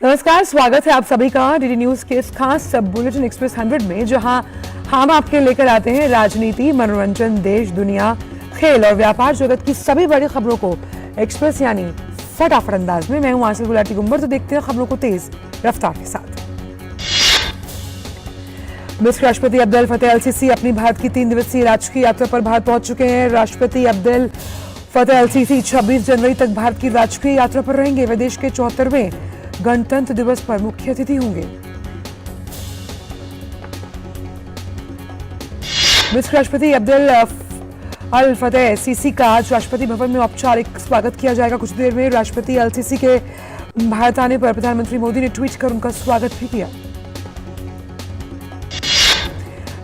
नमस्कार, स्वागत है आप सभी का डीडी न्यूज के इस खास सब बुलेटिन एक्सप्रेस 100 में, जहां हम आपके लेकर आते हैं राजनीति, मनोरंजन, देश, दुनिया, खेल और व्यापार जगत की सभी बड़ी खबरों को एक्सप्रेस यानी फटाफट अंदाज में। मैं हूं आसिफ गुलाटी गुंबर। तो देखते हैं खबरों को तेज रफ्तार के साथ। मिस्र राष्ट्रपति अब्देल फतेह अल सीसी अपनी भारत की 3 दिवसीय राजकीय यात्रा पर भारत पहुंच चुके हैं। राष्ट्रपति अब्देल फतेह अल सीसी 26 जनवरी तक भारत की राजकीय यात्रा पर रहेंगे। वे देश के 74वें गणतंत्र दिवस पर मुख्य अतिथि होंगे। मिस्र राष्ट्रपति अब्देल अल फतेह सीसी का आज राष्ट्रपति भवन में औपचारिक स्वागत किया जाएगा। कुछ देर में राष्ट्रपति अल सीसी के भारत आने पर प्रधानमंत्री मोदी ने ट्वीट कर उनका स्वागत भी किया।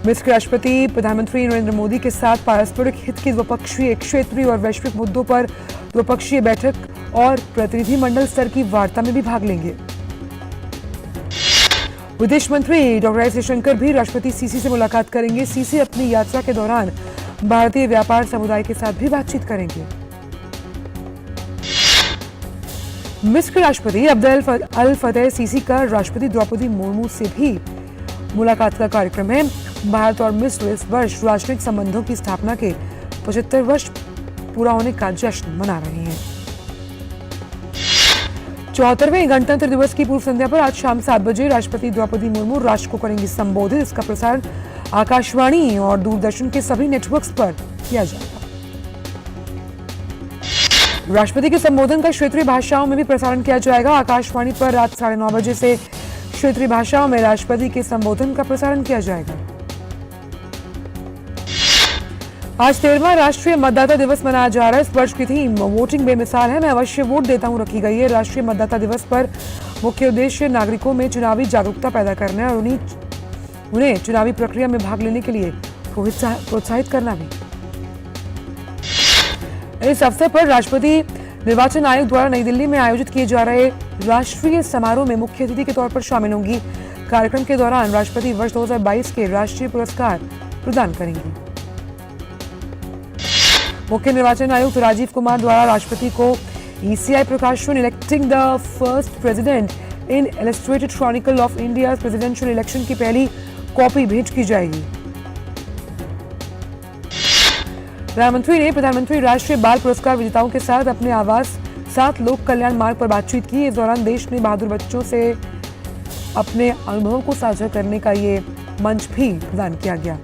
मिस्र के राष्ट्रपति प्रधानमंत्री नरेंद्र मोदी के साथ पारस्परिक हित की द्विपक्षीय, क्षेत्रीय और वैश्विक मुद्दों पर द्विपक्षीय बैठक और प्रतिनिधिमंडल स्तर की वार्ता में भी भाग लेंगे। विदेश मंत्री डॉक्टर एस जयशंकर भी राष्ट्रपति सीसी से मुलाकात करेंगे। सीसी अपनी यात्रा के दौरान भारतीय व्यापार समुदाय के साथ भी बातचीत करेंगे। मिस्र के राष्ट्रपति अब्देल अल फतेह सीसी का राष्ट्रपति द्रौपदी मुर्मू से भी मुलाकात का कार्यक्रम है। भारत और मिस्र इस वर्ष राजनयिक संबंधों की स्थापना के 75 वर्ष पूरा होने का जश्न मना रहे हैं। 74वें गणतंत्र दिवस की पूर्व संध्या पर आज शाम 7 बजे राष्ट्रपति द्रौपदी मुर्मू राष्ट्र को करेंगी संबोधित। इसका प्रसारण आकाशवाणी और दूरदर्शन के सभी नेटवर्क्स पर किया जाएगा। राष्ट्रपति के संबोधन का क्षेत्रीय भाषाओं में भी प्रसारण किया जाएगा। आकाशवाणी पर रात 9:30 बजे से क्षेत्रीय भाषाओं में राष्ट्रपति के संबोधन का प्रसारण किया जाएगा। आज 13वां राष्ट्रीय मतदाता दिवस मनाया जा रहा है। इस वर्ष की थीम वोटिंग बेमिसाल है, मैं अवश्य वोट देता हूं रखी गई है। राष्ट्रीय मतदाता दिवस पर मुख्य उद्देश्य नागरिकों में चुनावी जागरूकता पैदा करना और उन्हें चुनावी प्रक्रिया में भाग लेने के लिए प्रोत्साहित करना भी। इस अवसर पर राष्ट्रपति निर्वाचन आयोग द्वारा नई दिल्ली में आयोजित किए जा रहे राष्ट्रीय समारोह में मुख्य अतिथि के तौर पर शामिल होंगी। कार्यक्रम के दौरान राष्ट्रपति वर्ष 2022 के राष्ट्रीय पुरस्कार प्रदान करेंगी। मुख्य निर्वाचन आयुक्त राजीव कुमार द्वारा राष्ट्रपति को ECI प्रकाशन electing the first president in illustrated Chronicle of India presidential election की पहली कॉपी भेंट की जाएगी। प्रधानमंत्री ने प्रधानमंत्री राष्ट्रीय बाल पुरस्कार विजेताओं के साथ अपने आवास 7 लोक कल्याण मार्ग पर बातचीत की। इस दौरान देश में बहादुर बच्चों से अपने अनुभवों को साझा करने का ये मंच भी प्रदान किया गया।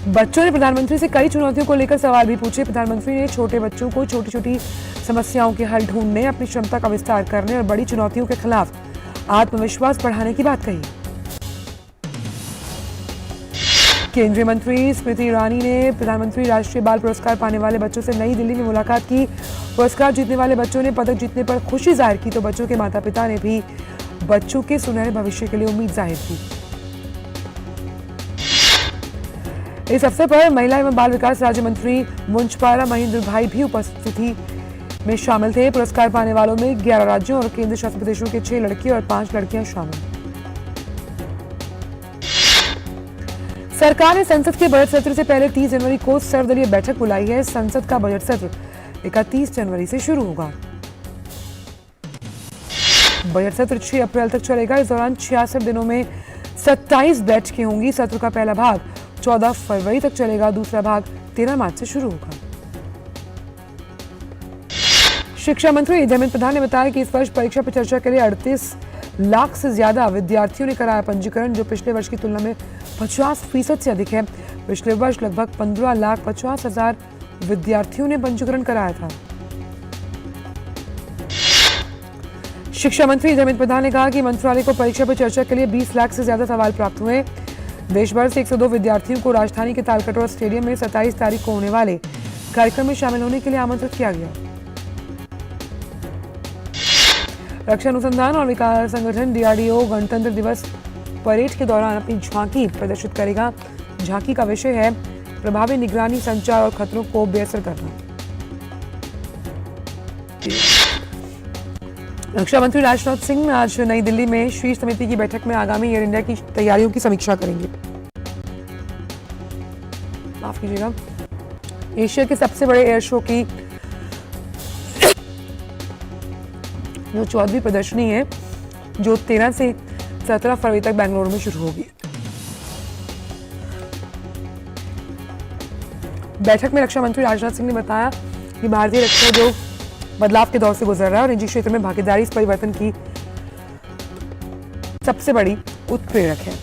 बच्चों ने प्रधानमंत्री से कई चुनौतियों को लेकर सवाल भी पूछे। प्रधानमंत्री ने छोटे बच्चों को छोटी छोटी समस्याओं के हल ढूंढने, अपनी क्षमता का विस्तार करने और बड़ी चुनौतियों के खिलाफ आत्मविश्वास बढ़ाने की बात कही। केंद्रीय मंत्री स्मृति ईरानी ने प्रधानमंत्री राष्ट्रीय बाल पुरस्कार पाने वाले बच्चों से नई दिल्ली में मुलाकात की। पुरस्कार जीतने वाले बच्चों ने पदक जीतने पर खुशी जाहिर की तो बच्चों के माता पिता ने भी बच्चों के सुनहरे भविष्य के लिए उम्मीद जाहिर की। इस अवसर पर महिला एवं बाल विकास राज्य मंत्री मुंचपारा महेंद्र भाई भी उपस्थिति में शामिल थे। पुरस्कार पाने वालों में 11 राज्यों और केंद्र शासित प्रदेशों के 6 लड़के और 5 लड़कियां शामिल। सरकार ने संसद के बजट सत्र से पहले 30 जनवरी को सर्वदलीय बैठक बुलाई है। संसद का बजट सत्र 31 जनवरी से शुरू होगा। बजट सत्र 6 अप्रैल तक चलेगा। इस दौरान 66 दिनों में 27 बैठकें होंगी। सत्र का पहला भाग 14 फरवरी तक चलेगा। दूसरा भाग 13 मार्च से शुरू होगा। शिक्षा मंत्री धर्मेंद्र प्रधान ने बताया कि इस वर्ष परीक्षा पे चर्चा के लिए 38 लाख से ज्यादा विद्यार्थियों ने कराया पंजीकरण, जो पिछले वर्ष की तुलना में 50% से अधिक है। पिछले वर्ष लगभग 15,50,000 विद्यार्थियों ने पंजीकरण कराया था। शिक्षा मंत्री धर्मेंद्र प्रधान ने कहा कि मंत्रालय को परीक्षा पे चर्चा के लिए 20 लाख से ज्यादा सवाल प्राप्त हुए। देश भर से 102 विद्यार्थियों को राजधानी के तालकटोरा स्टेडियम में 27 तारीख को होने वाले कार्यक्रम में शामिल होने के लिए आमंत्रित किया गया। रक्षा अनुसंधान और विकास संगठन DRDO गणतंत्र दिवस परेड के दौरान अपनी झांकी प्रदर्शित करेगा। झांकी का विषय है प्रभावी निगरानी, संचार और खतरों को बेअसर करना। रक्षा मंत्री राजनाथ सिंह आज नई दिल्ली में शीर्ष समिति की बैठक में आगामी एयर इंडिया की तैयारियों की समीक्षा करेंगे। माफ कीजिएगा। एशिया के सबसे बड़े एयर शो की जो 14वीं प्रदर्शनी है जो 13 से 17 फरवरी तक बेंगलुरु में शुरू होगी। बैठक में रक्षा मंत्री राजनाथ सिंह ने बताया कि भारतीय रक्षा उद्योग बदलाव के दौर से गुजर रहा है और निजी क्षेत्र में भागीदारी इस परिवर्तन की सबसे बड़ी उत्प्रेरक है।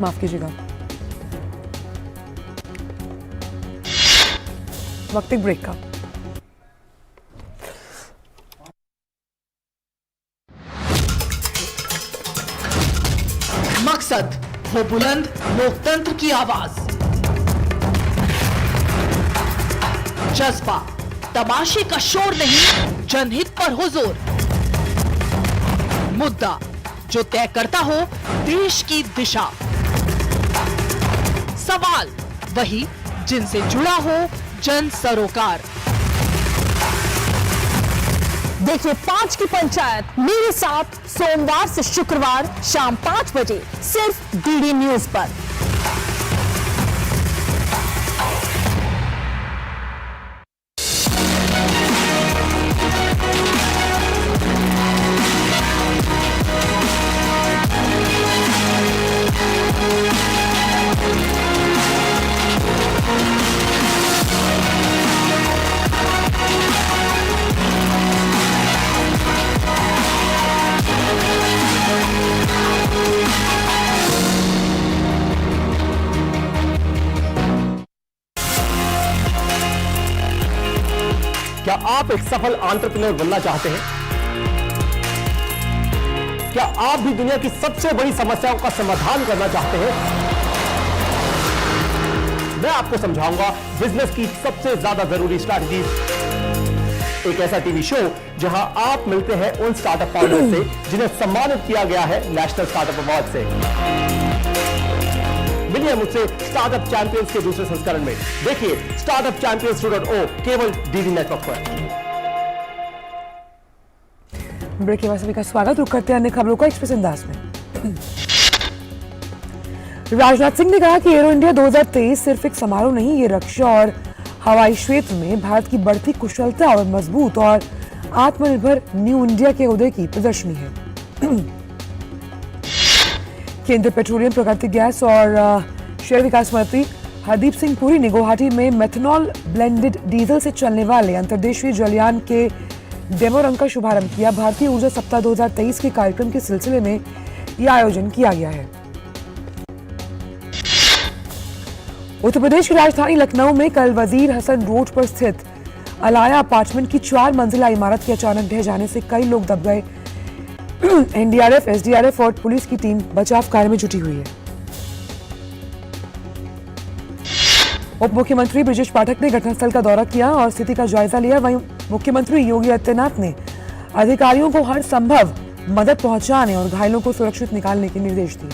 माफ कीजिएगा। वक्त एक ब्रेक का। मकसद वो बुलंद लोकतंत्र की आवाज, जज्बा तमाशे का शोर नहीं, जनहित पर हुजूर, मुद्दा जो तय करता हो देश की दिशा, सवाल वही जिनसे जुड़ा हो जन सरोकार। देखिए 5 की पंचायत मेरे साथ सोमवार से शुक्रवार शाम 5 बजे सिर्फ डीडी न्यूज पर। क्या आप एक सफल एंटरप्रेन्योर बनना चाहते हैं? क्या आप भी दुनिया की सबसे बड़ी समस्याओं का समाधान करना चाहते हैं? मैं आपको समझाऊंगा बिजनेस की सबसे ज्यादा जरूरी स्ट्रैटेजी। एक ऐसा टीवी शो जहां आप मिलते हैं उन स्टार्टअप फाउंडर से जिन्हें सम्मानित किया गया है नेशनल स्टार्टअप अवार्ड से। मिलिए मुझसे स्टार्टअप चैंपियंस के दूसरे संस्करण में। देखिए स्टार्टअप चैंपियंस 2.0 केवल डीडी नेटवर्क पर। ब्रेक के बाद सभी का स्वागत। रुक करते हैं अन्य खबरों का एक्सप्रेस अंदाज में। राजनाथ सिंह ने कहा कि एरो इंडिया 2023 सिर्फ एक समारोह नहीं, ये रक्षा और हवाई क्षेत्र में भारत की बढ़ती कुशलता और मजबूत और आत्मनिर्भर न्यू इंडिया के उदय की प्रदर्शनी है। केंद्रीय पेट्रोलियम, प्राकृतिक गैस और शहरी विकास मंत्री हरदीप सिंह पुरी ने गुवाहाटी में मेथनॉल ब्लेंडेड डीजल से चलने वाले अंतर्देशीय जलयान के डेमो रन का शुभारंभ किया। भारतीय ऊर्जा सप्ताह 2023 के कार्यक्रम के सिलसिले में यह आयोजन किया गया है। उत्तर प्रदेश की राजधानी लखनऊ में कल वजीर हसन रोड पर स्थित अलाया अपार्टमेंट की 4 मंजिला इमारत के अचानक ढह जाने से कई लोग दब गए। एनडीआरएफ, एसडीआरएफ और पुलिस की टीम बचाव कार्य में जुटी हुई है। उप मुख्यमंत्री ब्रजेश पाठक ने घटनास्थल का दौरा किया और स्थिति का जायजा लिया। वहीं मुख्यमंत्री योगी आदित्यनाथ ने अधिकारियों को हर संभव मदद पहुंचाने और घायलों को सुरक्षित निकालने के निर्देश दिए।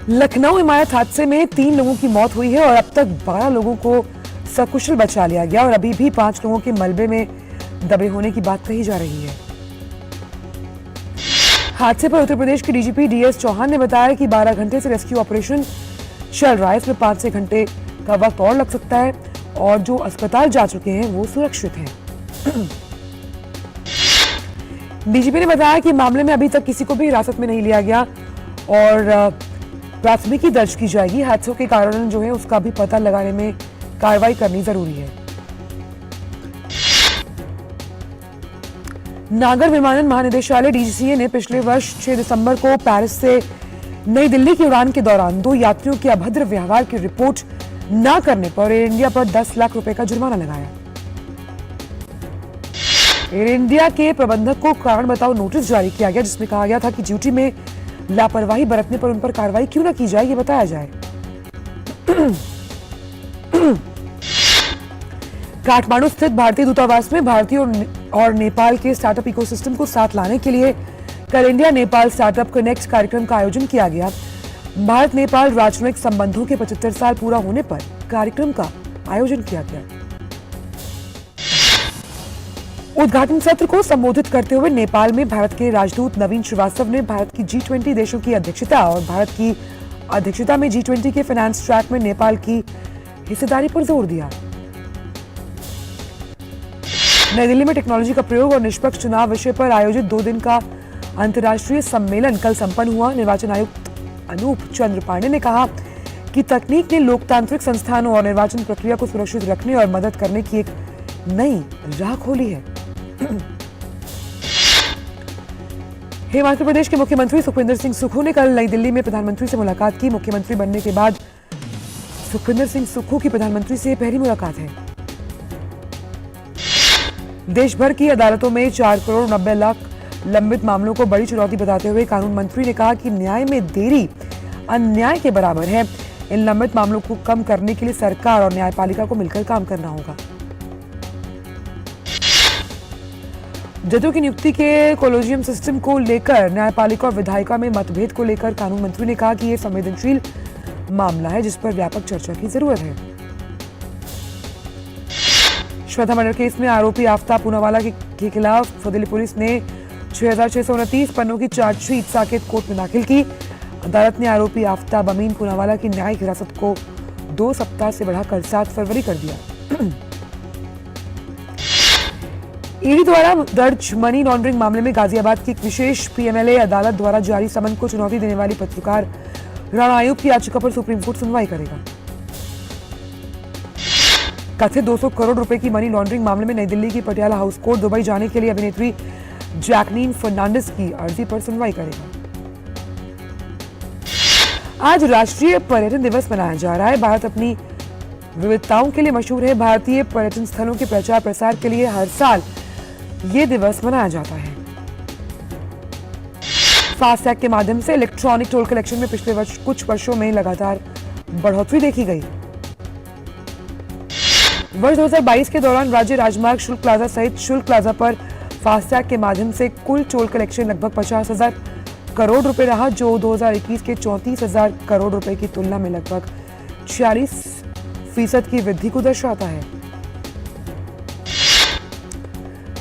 लखनऊ इमारत हादसे में 3 लोगों की मौत हुई है और अब तक 12 लोगों को सकुशल बचा लिया गया और अभी भी 5 लोगों के मलबे में दबे होने की बात कही जा रही है। हादसे पर उत्तर प्रदेश के डीजीपी डीएस चौहान ने बताया कि 12 घंटे से रेस्क्यू ऑपरेशन चल रहा है। इसमें 5 से घंटे का वक्त और लग सकता है और जो अस्पताल जा चुके हैं वो सुरक्षित हैं। डीजीपी ने बताया कि मामले में अभी तक किसी को भी हिरासत में नहीं लिया गया और प्राथमिकी दर्ज की जाएगी। हादसों के कारण जो है उसका भी पता लगाने में कार्रवाई करनी जरूरी है। नागर विमानन महानिदेशालय डीजीसीए ने पिछले वर्ष 6 दिसंबर को पेरिस से नई दिल्ली की उड़ान के दौरान 2 यात्रियों के अभद्र व्यवहार की रिपोर्ट न करने पर एयर इंडिया पर 10 लाख रुपए का जुर्माना लगाया। एयर इंडिया के प्रबंधक को कारण बताओ नोटिस जारी किया गया, जिसमें कहा गया था कि ड्यूटी में लापरवाही बरतने पर उन पर कार्रवाई क्यों न की जाए, ये बताया जाए। काठमांडू स्थित भारतीय दूतावास में भारतीय और नेपाल के स्टार्टअप इकोसिस्टम को साथ लाने के लिए कल इंडिया नेपाल स्टार्टअप कनेक्ट कार्यक्रम का आयोजन किया गया। भारत नेपाल राजनयिक संबंधों के 75 साल पूरा होने पर कार्यक्रम का आयोजन किया गया। उद्घाटन सत्र को संबोधित करते हुए नेपाल में भारत के राजदूत नवीन श्रीवास्तव ने भारत की G20 देशों की अध्यक्षता और भारत की अध्यक्षता में G20 के फाइनेंस ट्रैक में नेपाल की हिस्सेदारी पर जोर दिया। नई दिल्ली में टेक्नोलॉजी का प्रयोग और निष्पक्ष चुनाव विषय पर आयोजित 2 दिन का अंतर्राष्ट्रीय सम्मेलन कल संपन्न हुआ। निर्वाचन आयुक्त अनूप चंद्र पांडे ने कहा कि तकनीक ने लोकतांत्रिक संस्थानों और निर्वाचन प्रक्रिया को सुरक्षित रखने और मदद करने की एक नई राह खोली है। हिमाचल प्रदेश के मुख्यमंत्री सुखविंदर सिंह सुक्खू ने कल नई दिल्ली में प्रधानमंत्री से मुलाकात की। मुख्यमंत्री बनने के बाद सुखविंदर सिंह सुक्खू की प्रधानमंत्री से पहली मुलाकात है। देश भर की अदालतों में 4 करोड़ 90 लाख लंबित मामलों को बड़ी चुनौती बताते हुए कानून मंत्री ने कहा कि न्याय में देरी अन्याय के बराबर है। इन लंबित मामलों को कम करने के लिए सरकार और न्यायपालिका को मिलकर काम करना होगा। जजों की नियुक्ति के कोलेजियम सिस्टम को लेकर न्यायपालिका और विधायिका में मतभेद को लेकर कानून मंत्री ने कहा कि यह संवेदनशील मामला है जिस पर व्यापक चर्चा की जरूरत है। श्वेता मर्डर केस में आरोपी आफ्ताब पूनावाला के खिलाफ दिल्ली पुलिस ने 6,629 पन्नों की चार्जशीट साकेत कोर्ट में दाखिल की। अदालत ने आरोपी आफ्ताब अमीन पूनावाला की न्यायिक हिरासत को 2 सप्ताह से बढ़ाकर 7 फरवरी कर दिया। ईडी द्वारा दर्ज मनी लॉन्ड्रिंग मामले में गाजियाबाद की एक विशेष पीएमएलए अदालत द्वारा जारी समन को चुनौती देने वाली पत्रकार राणा आयुब की याचिका पर सुप्रीम कोर्ट सुनवाई करेगा। कथित 200 करोड़ रुपए की मनी लॉन्ड्रिंग मामले में नई दिल्ली की पटियाला हाउस कोर्ट दुबई जाने के लिए अभिनेत्री जैकलीन फर्नांडिस की अर्जी पर सुनवाई करेगा। आज राष्ट्रीय पर्यटन दिवस मनाया जा रहा है। भारत अपनी विविधताओं के लिए मशहूर है। भारतीय पर्यटन स्थलों के प्रचार प्रसार के लिए हर साल ये दिवस मनाया जाता है। फास्टैग के माध्यम से इलेक्ट्रॉनिक टोल कलेक्शन में पिछले कुछ वर्षों में लगातार बढ़ोतरी देखी गई। वर्ष 2022 के दौरान राज्य राजमार्ग शुल्क प्लाजा सहित शुल्क प्लाजा पर फास्टैग के माध्यम से कुल टोल कलेक्शन लगभग 50,000 करोड़ रुपए रहा, जो 2021 के 34,000 करोड़ रुपए की तुलना में लगभग 46% की वृद्धि को दर्शाता है।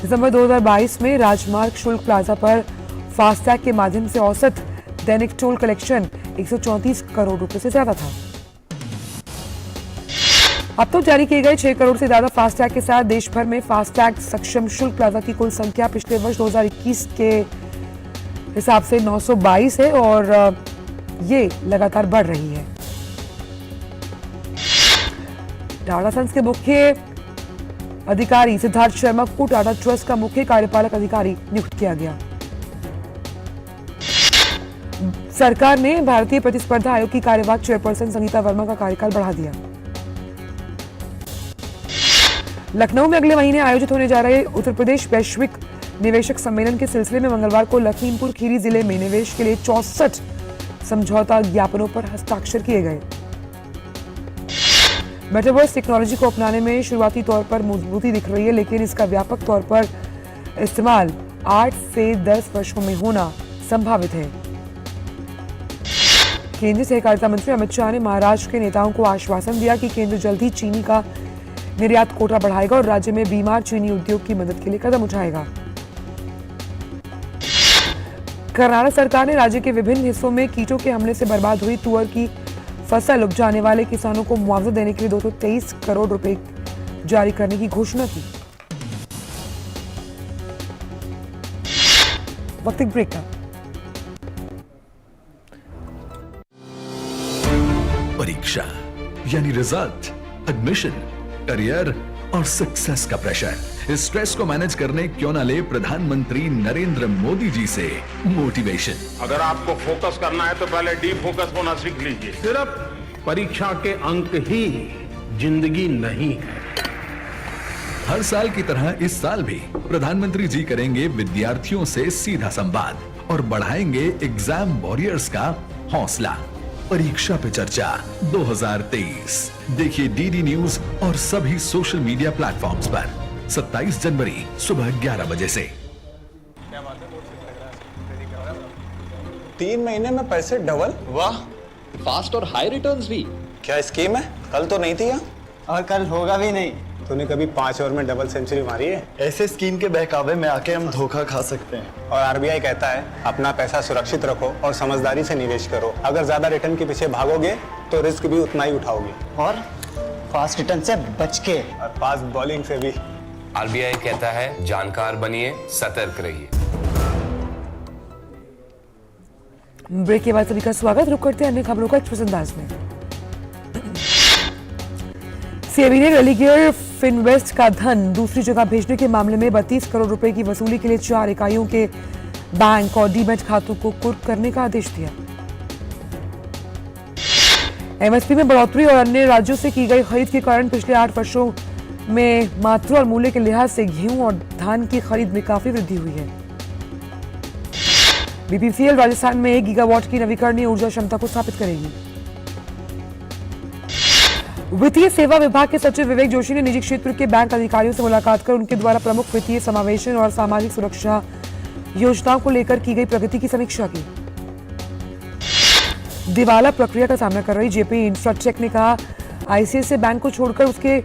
दिसंबर 2022 में राजमार्ग शुल्क प्लाजा पर फास्टैग के माध्यम से औसत दैनिक टोल कलेक्शन 134 करोड़ रुपए से ज्यादा था। अब तो जारी किए गए 6 करोड़ से ज्यादा फास्टैग के साथ देश भर में फास्टैग सक्षम शुल्क प्लाजा की कुल संख्या पिछले वर्ष 2021 के हिसाब से 922 है और ये लगातार बढ़ रही है। टाटा सन्स के मुख्य अधिकारी सिद्धार्थ शर्मा को टाटा ट्रस्ट का मुख्य कार्यपालक अधिकारी नियुक्त किया गया। सरकार ने भारतीय प्रतिस्पर्धा आयोग की कार्यवाहक चेयरपर्सन संगीता वर्मा का कार्यकाल बढ़ा दिया। लखनऊ में अगले महीने आयोजित होने जा रहे उत्तर प्रदेश वैश्विक निवेशक सम्मेलन के सिलसिले में मंगलवार को लखीमपुर खीरी जिले में निवेश के लिए 64 समझौता ज्ञापनों पर हस्ताक्षर किए गए। मेटावर्स टेक्नोलॉजी को अपनाने में शुरुआती तौर पर मजबूती दिख रही है, लेकिन इसका व्यापक तौर पर इस्तेमाल 8 से 10 वर्षों में होना संभावित है। केंद्रीय सहकारिता मंत्री अमित शाह ने महाराष्ट्र के नेताओं को आश्वासन दिया कि केंद्र जल्द ही चीनी का निर्यात कोटा बढ़ाएगा और राज्य में बीमार चीनी उद्योग की मदद के लिए कदम उठाएगा। कर्नाटक सरकार ने राज्य के विभिन्न हिस्सों में कीटों के हमले से बर्बाद हुई तुअर की फसल उपजाने वाले किसानों को मुआवजा देने के लिए 223 करोड़ रुपए जारी करने की घोषणा की। वक्त एक ब्रेक का। परीक्षा यानी रिजल्ट, एडमिशन, करियर और सक्सेस का प्रेशर। इस स्ट्रेस को मैनेज करने क्यों ना ले प्रधानमंत्री नरेंद्र मोदी जी से मोटिवेशन। अगर आपको फोकस करना है तो पहले डीप फोकस होना सीख लीजिए। सिर्फ परीक्षा के अंक ही जिंदगी नहीं है। हर साल की तरह इस साल भी प्रधानमंत्री जी करेंगे विद्यार्थियों से सीधा संवाद और बढ़ाएंगे एग्जाम वॉरियर्स का हौसला। परीक्षा पे चर्चा 2023 देखिए डीडी न्यूज और सभी सोशल मीडिया प्लेटफॉर्म्स पर 27 जनवरी सुबह 11 बजे से। 3 महीने में पैसे डबल। वाह, फास्ट और हाई रिटर्न्स भी। क्या स्कीम है? कल तो नहीं थी यहाँ। और कल होगा भी नहीं। तूने कभी 5 ओवर में डबल सेंचुरी मारी है? ऐसे स्कीम के बहकावे में आके हम धोखा खा सकते हैं। और आरबीआई कहता है अपना पैसा सुरक्षित रखो और समझदारी से निवेश करो। अगर ज्यादा रिटर्न के पीछे भागोगे तो रिस्क भी उतना ही उठाओगे। और फास्ट रिटर्न से बच के। और फास्ट बॉलिंग से भी। आरबीआई कहता है जानकार बनिए, सतर्क रहिए। ब्रेक के बाद सभी का स्वागत। रुक करते हैं अन्य खबरों का एक्सप्रेस अंदाज में। सेबी ने रेलिगेयर फिनवेस्ट का धन दूसरी जगह भेजने के मामले में 32 करोड़ रुपए की वसूली के लिए 4 इकाइयों के बैंक और डीमैट खातों को कुर्क करने का आदेश दिया। एमएसपी में बढ़ोतरी और अन्य राज्यों से की गई खरीद के कारण पिछले 8 वर्षों में मात्रा और मूल्य के लिहाज से गेहूं और धान की खरीद में काफी वृद्धि हुई है। बीपीसीएल राजस्थान में 1 गीगावाट की नवीकरणीय ऊर्जा क्षमता को स्थापित करेगी। वित्तीय सेवा विभाग के सचिव विवेक जोशी ने निजी क्षेत्र के बैंक अधिकारियों से मुलाकात कर उनके द्वारा प्रमुख वित्तीय समावेशन और सामाजिक सुरक्षा योजनाओं को लेकर की गई प्रगति की समीक्षा की। दिवाला प्रक्रिया का सामना कर रही जेपी इंफ्राटेक ने कहा, आईसीआईसीआई बैंक को छोड़कर उसके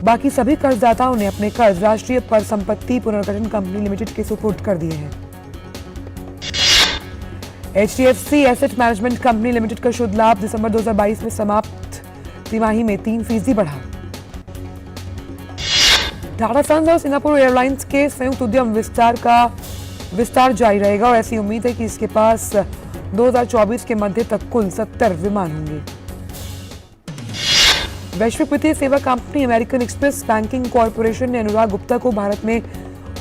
बाकी सभी कर्जदाताओं ने अपने कर्ज राष्ट्रीय परिसंपत्ति पुनर्गठन कंपनी लिमिटेड के सुपुर्द कर दिए हैं। HDFC asset management company limited का शुद्ध लाभ दिसंबर 2022 में समाप्त तिमाही में 3% बढ़ा। टाटा सन्स और सिंगापुर एयरलाइंस के संयुक्त उद्यम विस्तार जारी रहेगा और ऐसी उम्मीद है कि इसके पास 2024 के मध्य तक कुल 70 विमान होंगे। वैश्विक वित्तीय सेवा company American express banking corporation ने अनुराग गुप्ता को भारत में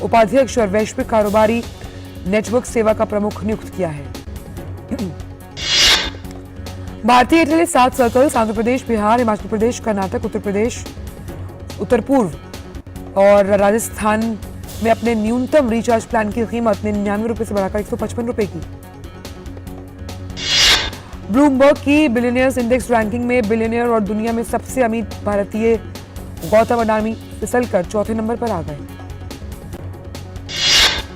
उपाध्यक्ष और वैश्विक कारोबारी नेटवर्क सेवा का प्रमुख नियुक्त किया है। भारतीय एयरटेल 7 सर्कल्स आंध्र प्रदेश, बिहार, हिमाचल प्रदेश, कर्नाटक, उत्तर प्रदेश, उत्तर पूर्व और राजस्थान में अपने न्यूनतम रिचार्ज प्लान की कीमत 99 रुपए से बढ़ाकर 155 रुपए की। ब्लूमबर्ग की बिलियनियर्स इंडेक्स रैंकिंग में बिलियनियर और दुनिया में सबसे अमीर भारतीय गौतम अडानी फिसलकर चौथे नंबर पर आ गए।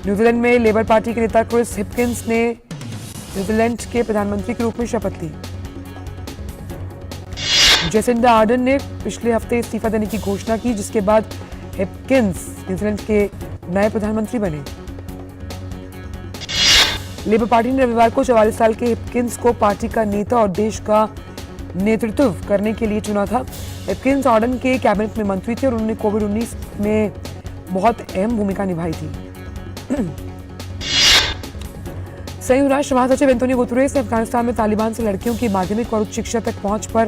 न्यूजीलैंड में लेबर पार्टी के नेता क्रिस हिपकिंस ने न्यूजीलैंड के प्रधानमंत्री के रूप में शपथ ली। जेसिंडा आर्डन ने पिछले हफ्ते इस्तीफा देने की घोषणा की, जिसके बाद हिपकिंस न्यूजीलैंड के नए प्रधानमंत्री बने। लेबर पार्टी ने रविवार को 44 साल के हिपकिंस को पार्टी का नेता और देश का नेतृत्व करने के लिए चुना था। हिपकिंस आर्डन के कैबिनेट में मंत्री थे और उन्होंने कोविड-19 में बहुत अहम भूमिका निभाई थी। संयुक्त राष्ट्र महासचिव एंटोनियो गुतेरेस ने अफगानिस्तान में तालिबान से लड़कियों की माध्यमिक और उच्च शिक्षा तक पहुंच पर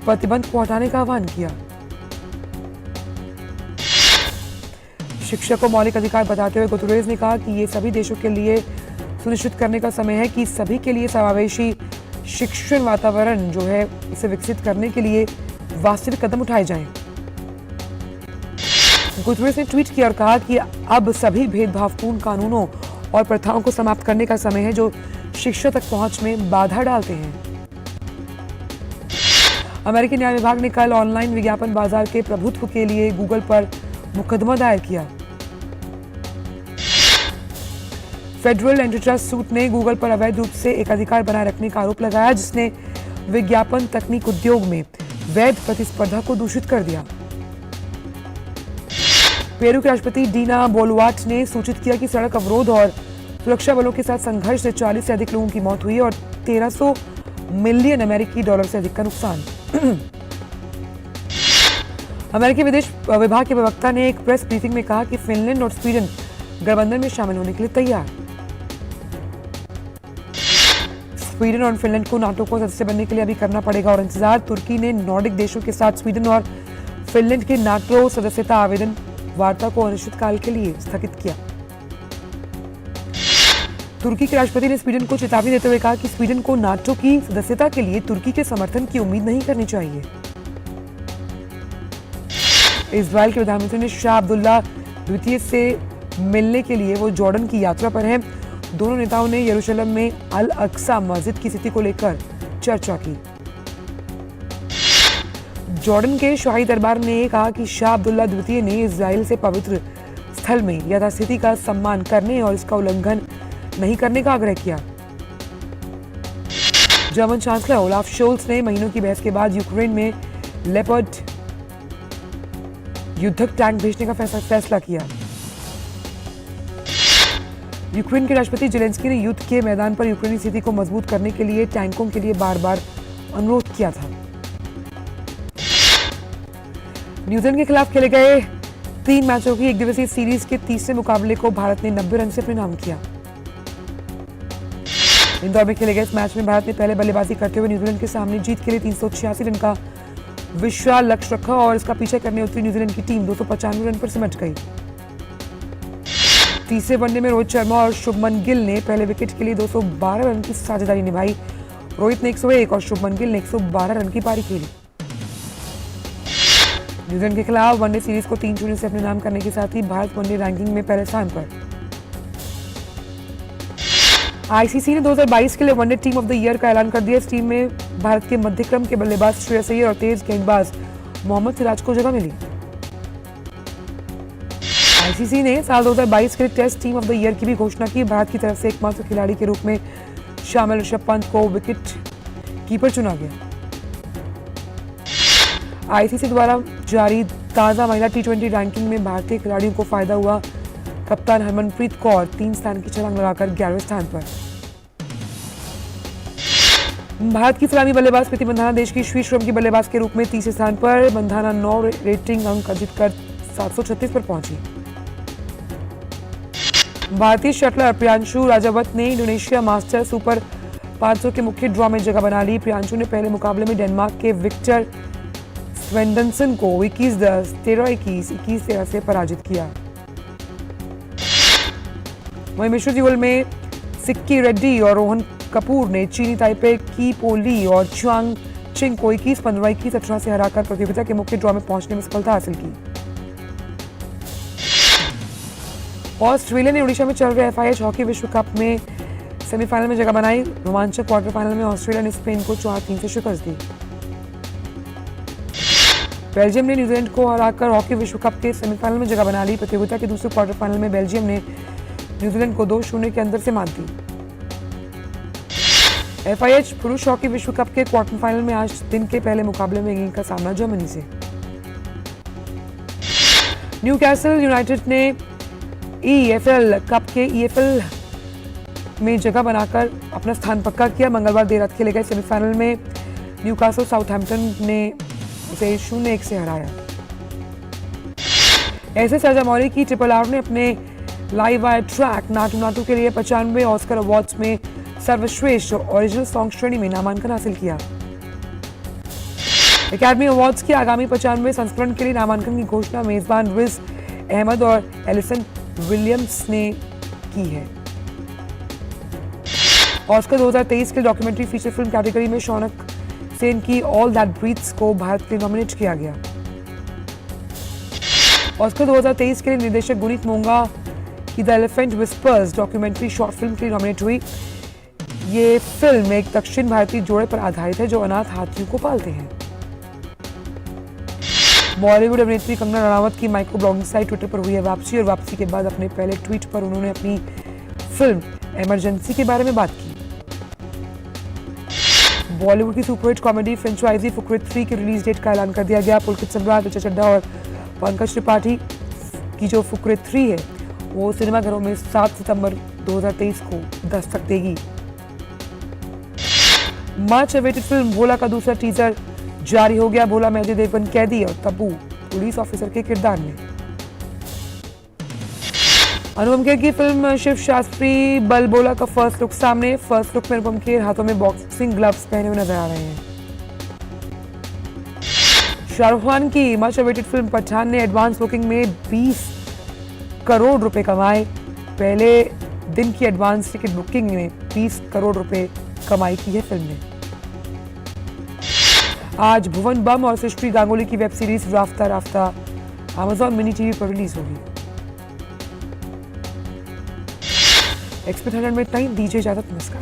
प्रतिबंध को हटाने का आह्वान किया। शिक्षा को मौलिक अधिकार बताते हुए गुतेरेस ने कहा कि ये सभी देशों के लिए सुनिश्चित करने का समय है कि सभी के लिए समावेशी शिक्षण वातावरण जो है इसे विकसित करने के लिए वास्तविक कदम उठाए जाएं। गुतेरेस ने ट्वीट किया और कहा कि अब सभी भेदभावपूर्ण कानूनों और प्रथाओं को समाप्त करने का समय है जो शिक्षा तक पहुंच में बाधा डालते हैं। अमेरिकी न्याय विभाग ने कल ऑनलाइन विज्ञापन बाजार के प्रभुत्व के लिए गूगल पर मुकदमा दायर किया। फेडरल एंटीट्रस्ट सूट ने गूगल पर अवैध रूप से एक अधिकार बनाए रखने का आरोप लगाया, जिसने विज्ञापन तकनीक उद्योग में वैध प्रतिस्पर्धा को दूषित कर दिया। पेरू के राष्ट्रपति डीना बोलुआर्ट ने सूचित किया कि सड़क अवरोध और सुरक्षा बलों के साथ संघर्ष से 40 से अधिक लोगों की मौत हुई और 1300 मिलियन अमेरिकी डॉलर से अधिक का नुकसान। अमेरिकी विदेश विभाग के प्रवक्ता ने एक प्रेस ब्रीफिंग में कहा कि फिनलैंड और स्वीडन गठबंधन में शामिल होने के लिए तैयार। स्वीडन और फिनलैंड को नाटो को सदस्य बनने के लिए अभी करना पड़ेगा और इंतजार। तुर्की ने नॉर्डिक देशों के साथ स्वीडन और फिनलैंड के नाटो सदस्यता आवेदन वार्ता को अनिश्चितकाल के लिए स्थगित किया। तुर्की के राष्ट्रपति ने स्वीडन को चेतावनी देते हुए कहा कि स्वीडन को नाटो की सदस्यता के लिए तुर्की के समर्थन की उम्मीद नहीं करनी चाहिए। इजरायल के प्रधानमंत्री ने शाह अब्दुल्ला द्वितीय से मिलने के लिए वो जॉर्डन की यात्रा पर हैं। दोनों नेताओं ने यरूशलेम में अल अक्सा मस्जिद की स्थिति को लेकर चर्चा की। जॉर्डन के शाही दरबार ने कहा कि शाह अब्दुल्ला द्वितीय ने इजराइल से पवित्र स्थल में यथास्थिति का सम्मान करने और इसका उल्लंघन नहीं करने का आग्रह किया। जर्मन चांसलर ओलाफ शोल्स ने महीनों की बहस के बाद यूक्रेन में लेपर्ड युद्धक टैंक भेजने का फैसला किया। यूक्रेन के राष्ट्रपति जेलेंस्की ने युद्ध के मैदान पर यूक्रेनी स्थिति को मजबूत करने के लिए टैंकों के लिए बार-बार अनुरोध किया था। न्यूजीलैंड के खिलाफ खेले गए 3 मैचों की एक दिवसीय सीरीज के तीसरे मुकाबले को भारत ने 90 रन से अपने नाम किया। इंदौर में खेले गए इस मैच में भारत ने पहले बल्लेबाजी करते हुए न्यूजीलैंड के सामने जीत के लिए 386 रन का विशाल लक्ष्य रखा और इसका पीछा करने उतरी न्यूजीलैंड की टीम 295 रन पर सिमट गई। तीसरे वनडे में रोहित शर्मा और शुभमन गिल ने पहले विकेट के लिए 212 रन की साझेदारी निभाई। रोहित ने 101 और शुभमन गिल ने 112 रन की पारी खेली। न्यूजीलैंड के खिलाफ वनडे सीरीज को 3-0 से अपने नाम करने के साथ ही भारत वनडे रैंकिंग में पहले स्थान पर। आईसीसी ने 2022 के लिए one day team of the year का ऐलान कर दिया। इस टीम में भारत के मध्यक्रम के बल्लेबाज श्रेयस अय्यर और तेज गेंदबाज मोहम्मद सिराज को जगह मिली। आईसीसी ने साल 2022 के लिए test team of the year की भी घोषणा की। भारत की तरफ से एकमात्र खिलाड़ी के रूप में शामिल ऋषभ पंत को विकेट कीपर चुना गया। आईसीसी द्वारा जारी ताजा महिला टी20 रैंकिंग में भारतीय खिलाड़ियों को फायदा हुआ। कप्तान हरमनप्रीत कौर 3 स्थान की छलांग लगाकर 11वें स्थान पर। भारत की सलामी बल्लेबाज प्रीति मंधाना देश की शीर्ष क्रम की बल्लेबाज के रूप में 30 स्थान पर। मंधाना 9 रेटिंग अंक अर्जित कर 736 पर पहुंची। भारतीय शटलर प्रियांशु राजावत ने इंडोनेशिया मास्टर सुपर 500 के मुख्य ड्रॉ में जगह बना ली। प्रियांशु ने पहले मुकाबले में डेनमार्क के विक्टर स्वेंडनसन को 21-10, 13-21, 21-13 से पराजित किया। वहीं मिश्र युगल में सिक्की रेड्डी और रोहन कपूर ने चीनी ताइपे की पोली और च्वांग चिंग को 21-15, 21-18 से हराकर प्रतियोगिता के मुख्य ड्रॉ में पहुंचने में सफलता हासिल की। ऑस्ट्रेलिया ने ओडिशा में चल रहे FIH हॉकी विश्व कप में सेमीफाइनल में जगह बनाई। रोमांचक क्वार्टर फाइनल में ऑस्ट्रेलिया ने स्पेन को 4-3 से शिकस्त दी। बेल्जियम ने न्यूजीलैंड को हराकर हॉकी विश्व कप के सेमीफाइनल में जगह बना ली। प्रतियोगिता के दूसरे क्वार्टर फाइनल में बेल्जियम ने न्यूजीलैंड को 2-0 के अंतर से मात दी। FIH पुरुष हॉकी विश्व कप के क्वार्टर फाइनल में आज दिन के पहले मुकाबले में इंग्लैंड का सामना जर्मनी से। न्यूकैसल यूनाइटेड ने EFL कप के EFL में जगह बनाकर अपना स्थान पक्का किया। मंगलवार देर रात खेले गए सेमीफाइनल में न्यूकासल साउथहैम्पटन ने उसे 0-1 से हराया। ऐसे राजामौली की RRR ने अपने live wire track Naatu Naatu के लिए 95 ऑस्कर अवार्ड्स में सर्वश्रेष्ठ ओरिजिनल सॉन्ग श्रेणी में नामांकन हासिल किया। एकेडमी अवार्ड्स के आगामी 95वें संस्करण के लिए नामांकन की घोषणा मेजबान रिज अहमद और एलिसन विलियम्स ने की है। ऑस्कर 2023 के डॉक्यूमेंट्री फीचर फिल्म कैटेगरी में शौनक सेन की ऑल दैट ब्रीथ्स को भारत के लिए नॉमिनेट किया गया। ऑस्कर 2023 के लिए निर्देशक गुनीत मोंगा की the elephant whispers documentary short film के लिए नॉमिनेट हुई। ये फिल्म एक दक्षिण भारतीय जोड़े पर आधारित है जो अनाथ हाथियों को पालते हैं। बॉलीवुड अभिनेत्री कंगना रनावत की माइक्रो ब्लॉगिंग साइट ट्विटर पर हुई है वापसी और वापसी के बाद अपने पहले ट्वीट पर उन्होंने अपनी फिल्म इमरजेंसी के बारे में बात की। बॉलीवुड की सुपरहिट कॉमेडी फ्रेंचाइजी फुकरे 3 की रिलीज डेट का ऐलान कर दिया गया। पुलकित सम्राट, ऋचा चड्ढा और पंकज त्रिपाठी की जो फुकरे 3 है वो सिनेमाघरों में 7 सितंबर 2023 को दस्तक देगी। मच अवेटेड फिल्म भोला का दूसरा टीजर जारी हो गया। भोला में अजय देवगन कैदी और तब्बू पुलिस ऑफिसर के किरदार में। अनुपम खेर की फिल्म शिव शास्त्री बल बोला का फर्स्ट लुक सामने। फर्स्ट लुक में अनुपम खेर हाथों में बॉक्सिंग ग्लव्स पहने हुए नजर आ रहे हैं। शाहरुख खान की मच अवेटेड फिल्म पठान ने एडवांस बुकिंग में 20 करोड़ रुपए कमाए। पहले दिन की एडवांस टिकट बुकिंग में 20 करोड़ रुपए कमाई की है फिल्म ने। आज भुवन बम और सृष्टि गांगुली की web series Rafta Rafta Amazon mini TV पर रिलीज होगी। एक्सपर्ट 100 में इतना ही। दीजिए इजाजत, नमस्कार।